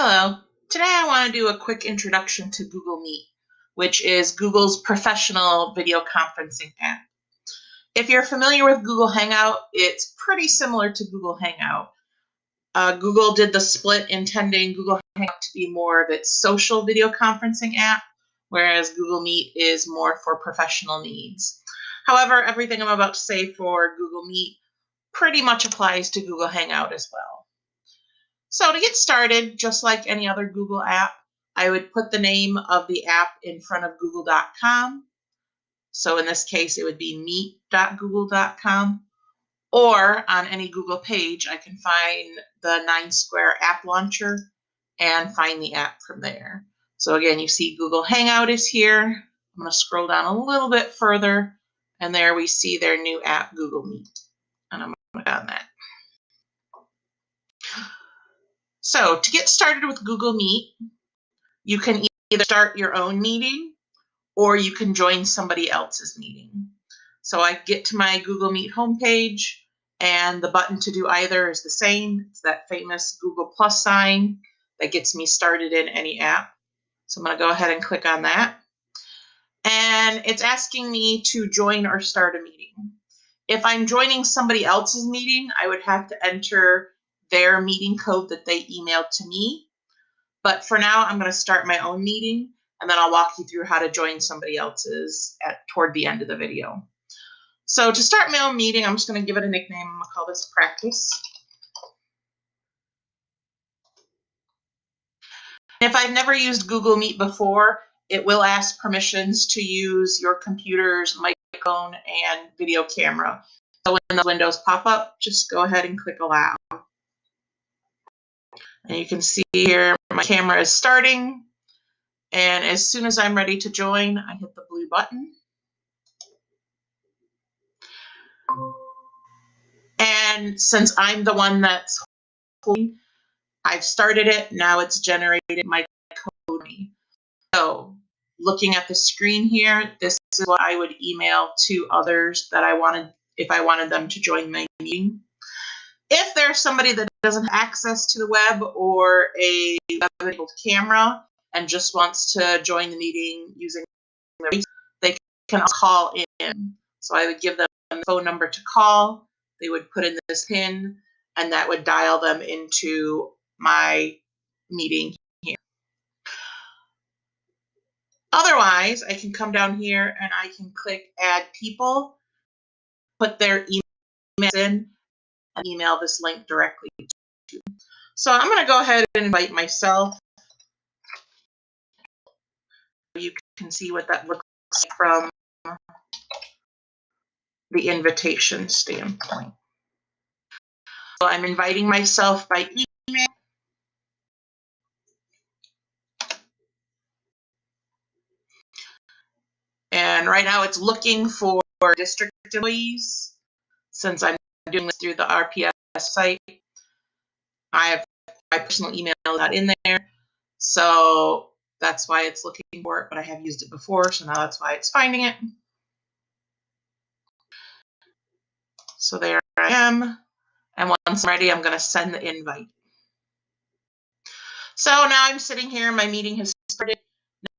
Hello. Today I want to do a quick introduction to Google Meet, which is Google's professional video conferencing app. If you're familiar with Google Hangout, it's pretty similar to Google Hangout. Google did the split intending Google Hangout to be more of its social video conferencing app, whereas Google Meet is more for professional needs. However, everything I'm about to say for Google Meet pretty much applies to Google Hangout as well. So to get started, just like any other Google app, I would put the name of the app in front of google.com. So in this case, it would be meet.google.com. Or on any Google page, I can find the 9Square app launcher and find the app from there. So again, you see Google Hangout is here. I'm going to scroll down a little bit further, and there we see their new app, Google Meet. And I'm going to click on that. So to get started with Google Meet, you can either start your own meeting or you can join somebody else's meeting. So I get to my Google Meet homepage, and the button to do either is the same. It's that famous Google plus sign that gets me started in any app. So I'm going to go ahead and click on that. And it's asking me to join or start a meeting. If I'm joining somebody else's meeting, I would have to enter their meeting code that they emailed to me. But for now, I'm going to start my own meeting, and then I'll walk you through how to join somebody else's toward the end of the video. So to start my own meeting, I'm just going to give it a nickname. I'm going to call this Practice. If I've never used Google Meet before, it will ask permissions to use your computer's microphone and video camera. So when those windows pop up, just go ahead and click Allow. And you can see here my camera is starting. And as soon as I'm ready to join, I hit the blue button. And since I'm the one that's holding, I've started it. Now it's generated my code. So looking at the screen here, this is what I would email to others that I wanted, if I wanted them to join my meeting. If there's somebody that doesn't have access to the web or a web-enabled camera and just wants to join the meeting using their voice, they can call in. So I would give them the phone number to call. They would put in this PIN, and that would dial them into my meeting here. Otherwise, I can come down here and I can click Add People, put their email in, and email this link directly to. So I'm going to go ahead and invite myself. You can see what that looks like from the invitation standpoint. So I'm inviting myself by email. And right now it's looking for district employees. Since I'm doing this through the RPS site, I have my personal email not in there. So that's why it's looking for it, but I have used it before, so now that's why it's finding it. So there I am. And once I'm ready, I'm going to send the invite. So now I'm sitting here, my meeting has started.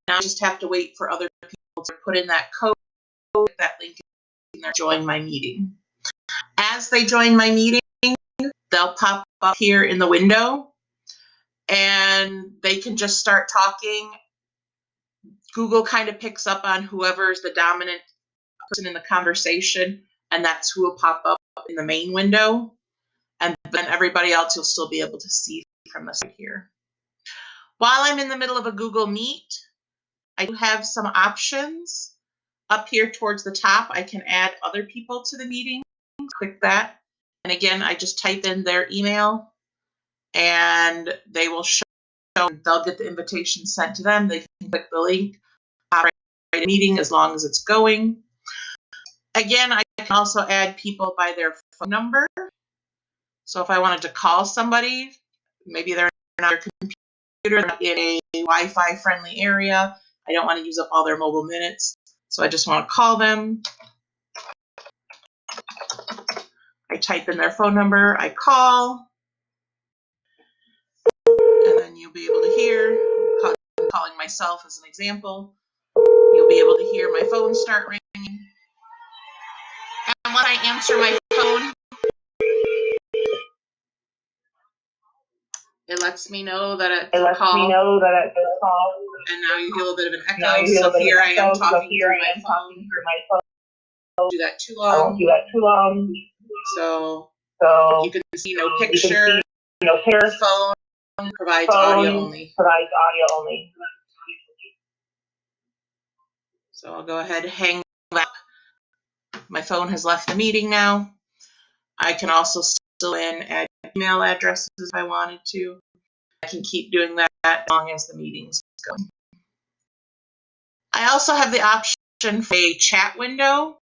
Now I just have to wait for other people to put in that code, that link, and join my meeting. As they join my meeting, they'll pop up here in the window, and they can just start talking. Google kind of picks up on whoever's the dominant person in the conversation, and that's who will pop up in the main window. And then everybody else you'll still be able to see from the side here. While I'm in the middle of a Google Meet, I do have some options. Up here towards the top, I can add other people to the meeting. Click that. And again, I just type in their email, and they will show, they'll get the invitation sent to them. They can click the link, right in the meeting as long as it's going. Again, I can also add people by their phone number. So if I wanted to call somebody, maybe they're on their computer in a Wi-Fi friendly area, I don't want to use up all their mobile minutes, so I just want to call them. I type in their phone number, I call, and then you you'll be able to hear. I'm calling myself as an example. You'll be able to hear my phone start ringing. And when I answer my phone, it lets me know that it's a call. And now you hear a little bit of an echo. So here I am talking through my phone. I won't do that too long. So you can see no picture. Phone provides audio only. So I'll go ahead and hang up. My phone has left the meeting now. I can also still add email addresses if I wanted to. I can keep doing that as long as the meeting's going. I also have the option for a chat window.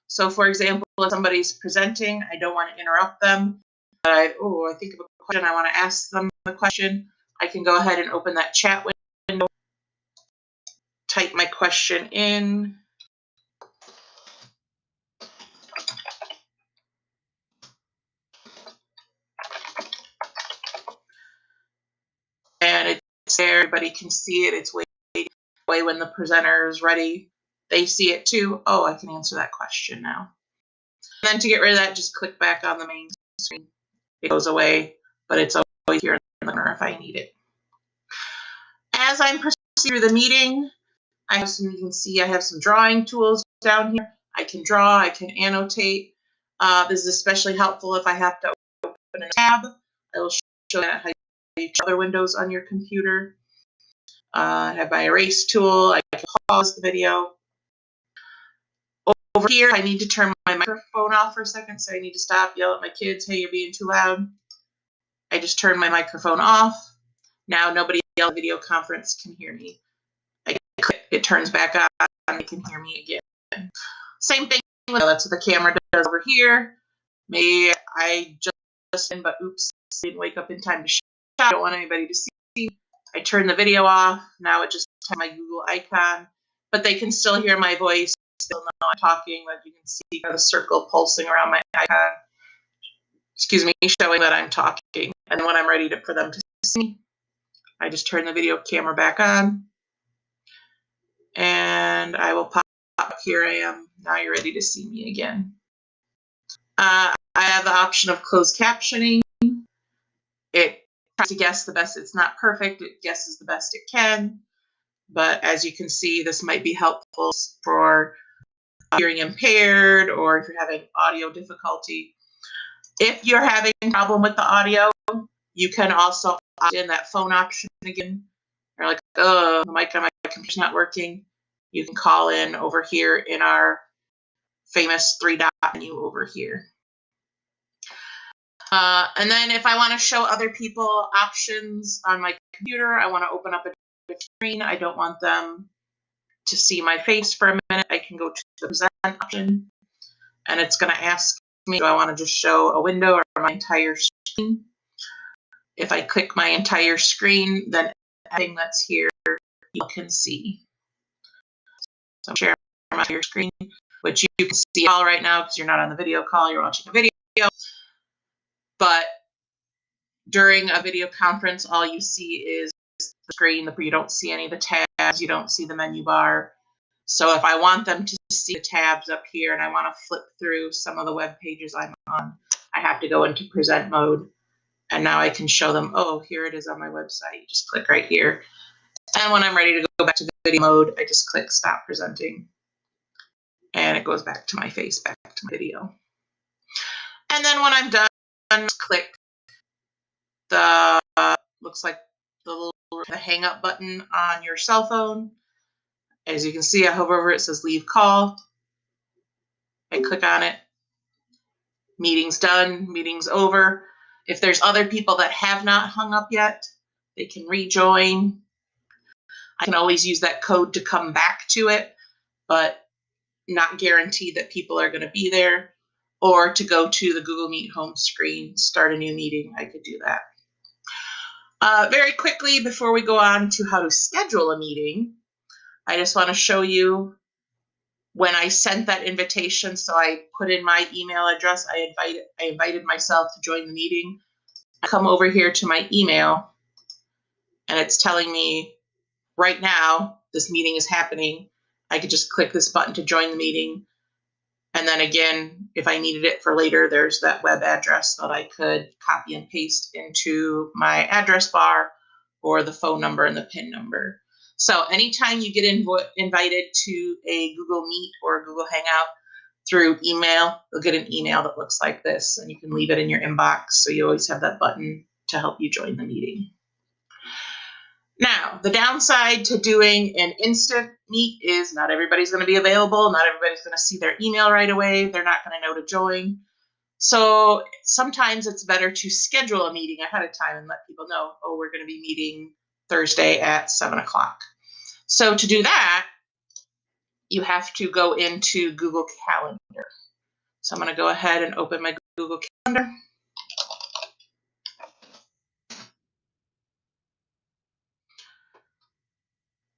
So for example, if somebody's presenting, I don't want to interrupt them, but I think of a question, I want to ask them a question, I can go ahead and open that chat window, type my question in, and it's there, everybody can see it, it's waiting when the presenter is ready, they see it too. Oh, I can answer that question now. And then to get rid of that, just click back on the main screen. It goes away, but it's always here in the corner if I need it. As I'm proceeding through the meeting, you can see I have some drawing tools down here. I can draw, I can annotate. This is especially helpful if I have to open a tab. I will show you how you use other windows on your computer. I have my erase tool. I can pause the video. Over here, I need to turn my microphone off for a second, so I need to stop, yell at my kids, hey, you're being too loud. I just turn my microphone off. Now nobody else in the video conference can hear me. I click, it turns back on, and they can hear me again. Same thing, that's what the camera does over here. Maybe I just but oops, didn't wake up in time to shut. I don't want anybody to see. I turn the video off. Now it just has my Google icon, but they can still hear my voice. Still know I'm talking. Like you can see the circle pulsing around my icon. Excuse me, showing that I'm talking. And when I'm ready for them to see, I just turn the video camera back on, and I will pop up. Here I am. Now you're ready to see me again. I have the option of closed captioning. It tries to guess the best. It's not perfect. It guesses the best it can. But as you can see, this might be helpful for hearing impaired or if you're having audio difficulty. If you're having a problem with the audio, you can also opt in that phone option again. You're like, oh, the mic on my computer's not working. You can call in over here in our famous 3-dot menu over here. And then if I want to show other people options on my computer, I want to open up a different screen. I don't want them to see my face for a minute. I can go to the present option, and it's going to ask me, do I want to just show a window or my entire screen? If I click my entire screen, then everything that's here you can see. So I'm sharing my entire screen, which you can see all right now because you're not on the video call, you're watching a video. But during a video conference, all you see is the screen. You don't see any of the tabs. You don't see the menu bar. So if I want them to see the tabs up here and I want to flip through some of the web pages I'm on, I have to go into present mode. And now I can show them, oh, here it is on my website. You just click right here. And when I'm ready to go back to video mode, I just click stop presenting. And it goes back to my face, back to my video. And then when I'm done, just click the, looks like the hang up button on your cell phone. As you can see, I hover over it, says leave call. I click on it. Meeting's done, meeting's over. If there's other people that have not hung up yet, they can rejoin. I can always use that code to come back to it, but not guaranteed that people are going to be there. Or to go to the Google Meet home screen, start a new meeting, I could do that. Very quickly, before we go on to how to schedule a meeting, I just want to show you when I sent that invitation. So I put in my email address. I invited myself to join the meeting. I come over here to my email, and it's telling me right now this meeting is happening. I could just click this button to join the meeting. And then again, if I needed it for later, there's that web address that I could copy and paste into my address bar, or the phone number and the PIN number. So anytime you get invited to a Google Meet or a Google Hangout through email, you'll get an email that looks like this, and you can leave it in your inbox so you always have that button to help you join the meeting. Now, the downside to doing an instant meet is not everybody's going to be available. Not everybody's going to see their email right away. They're not going to know to join. So sometimes it's better to schedule a meeting ahead of time and let people know, oh, we're going to be meeting Thursday at 7 o'clock. So to do that, you have to go into Google Calendar. So I'm going to go ahead and open my Google Calendar.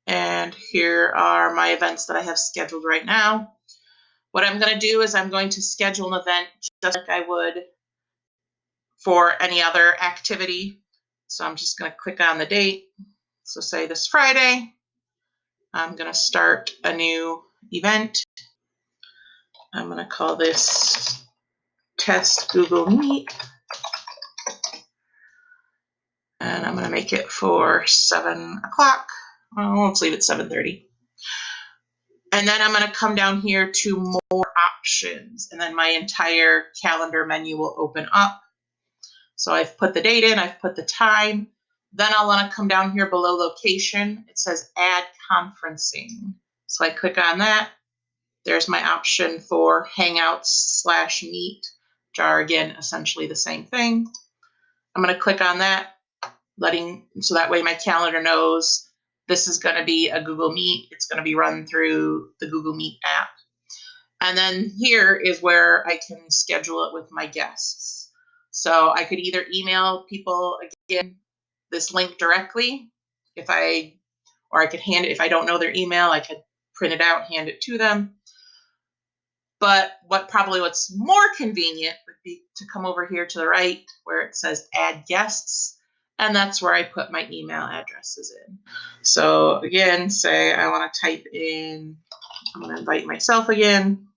And here are my events that I have scheduled right now. What I'm going to do is I'm going to schedule an event just like I would for any other activity. So I'm just going to click on the date. So say this Friday, I'm going to start a new event. I'm going to call this Test Google Meet. And I'm going to make it for 7 o'clock. Well, let's leave it 7:30. And then I'm going to come down here to more options, and then my entire calendar menu will open up. So I've put the date in, I've put the time. Then I'll want to come down here below location. It says add conferencing. So I click on that. There's my option for Hangouts/Meet, which are again essentially the same thing. I'm going to click on that, so that way my calendar knows this is going to be a Google Meet. It's going to be run through the Google Meet app. And then here is where I can schedule it with my guests. So I could either email people, again, this link directly, or I could hand it, if I don't know their email, I could print it out, hand it to them. But what's more convenient would be to come over here to the right where it says add guests, and that's where I put my email addresses in. So again, say I want to type in, I'm going to invite myself again.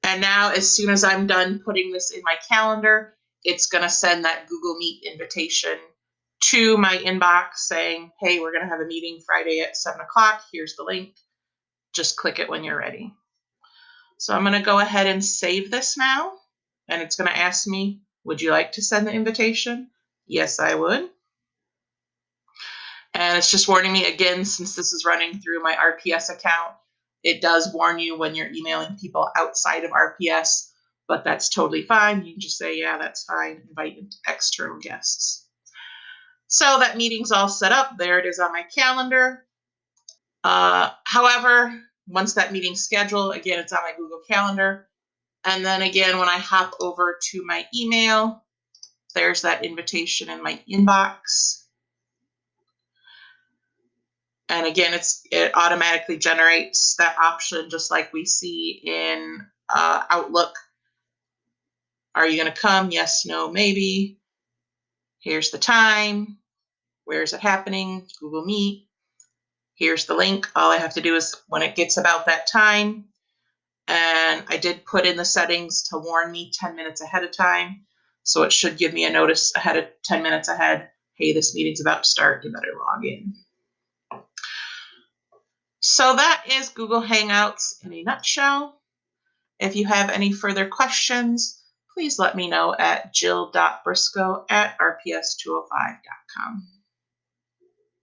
And now as soon as I'm done putting this in my calendar, it's going to send that Google Meet invitation to my inbox saying, hey, we're going to have a meeting Friday at 7 o'clock. Here's the link. Just click it when you're ready. So I'm going to go ahead and save this now. And it's going to ask me, would you like to send the invitation? Yes, I would. And it's just warning me again, since this is running through my RPS account, it does warn you when you're emailing people outside of RPS, but that's totally fine. You can just say, yeah, that's fine. Invite external guests. So that meeting's all set up. There it is on my calendar. However, once that meeting's scheduled, again, it's on my Google Calendar. And then again, when I hop over to my email, there's that invitation in my inbox. And again, it automatically generates that option just like we see in Outlook. Are you going to come? Yes, no, maybe. Here's the time. Where is it happening? Google Meet. Here's the link. All I have to do is when it gets about that time, and I did put in the settings to warn me 10 minutes ahead of time. So it should give me a notice 10 minutes ahead. Hey, this meeting's about to start. You better log in. So that is Google Hangouts in a nutshell. If you have any further questions, please let me know at jill.briscoe@rps205.com.